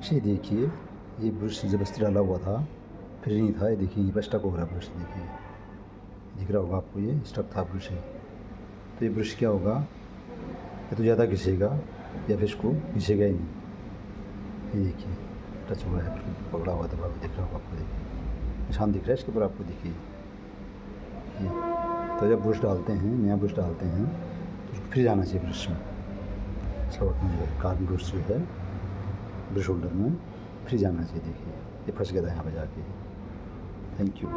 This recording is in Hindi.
ये देखिए, ये ब्रश ज़बरदस्ती डाला हुआ था, फिर नहीं था। ये देखिए, ये बस स्टक हो रहा है ब्रश, देखिए दिख रहा होगा आपको, ये स्टक था ब्रश है। तो ये ब्रश क्या होगा, या तो ज़्यादा घिसेगा या फिर इसको घिसेगा ही नहीं। ये देखिए टच हुआ है, फिर पकड़ा हुआ दबा हुआ दिख रहा होगा आपको, देखिए निशान दिख रहा है इसके ऊपर आपको, देखिए ये। तो जब ब्रश डालते हैं, नया ब्रश डालते हैं तो उसको फिर जाना चाहिए ब्रश में, स्लॉट में जो है, कार्बन ब्रश जो है ब्रश होल्डर में फिर जाना चाहिए। देखिए ये फंस गया था यहाँ पे जाके। Thank you.